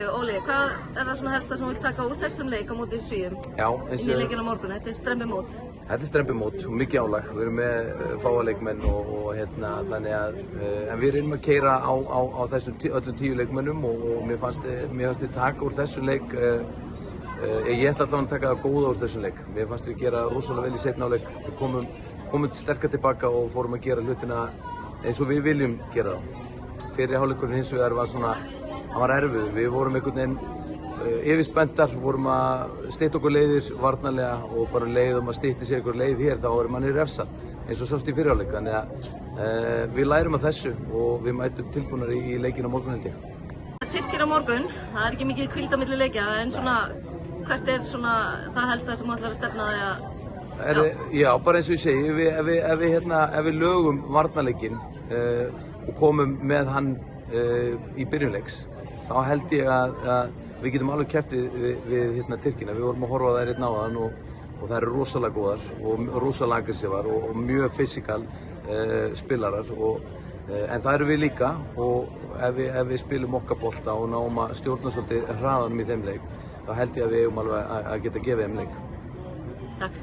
Óli, hvað það svona helsta sem þú vilt taka úr þessum leik á móti Svíum? Já, inn í leikinn á morgun, þetta strembimót. Þetta strembimót og mikið álag. Við erum með fáa leikmenn og þannig að en við erum að keyra á þessum öllum 10 leikmennum og mér fannst þið taka úr þessum leik ég ætla allavega að taka það góða úr þessum leik. Mér fannst við gera rosalega vel í seinni hálfleik. Við komum sterkar tilbaka og fórum að gera hlutina eins og við viljum gera þá. Fyrri hálfleikurinn hins vegar var svona, hann var erfiður. Við vorum einhvern veginn yfirspenntar, vorum að stytta okkur leiðir varnarlega og bara leiðum að stytta sér einhver leið hér, þá erum manni refsað eins og sást í fyrri hálfleik. Þannig að við lærum af þessu og við mætum tilbúnar í leikinn á morgun held ég. Tyrkir á morgun, það ekki mikið hvíld á milli leikja, en svona, hvert svona það helsta sem þú ætlar að stefna þig að? Já, bara eins og ég segi, ef við lögum varnarleikinn og komum með hann í byrjunleiks, þá held ég að við getum alveg keppt við Tyrkina. Við vorum að horfa á þær hérna áðan og það eru rosalega góðar og rosalega aggressívar og mjög fysikal spilarar en það eru við líka og ef við spilum okkar bolta og náum að stjórna svolítið hraðanum í þeim leik, þá held ég að við eigum alveg að geta gefið þeim leik. Takk.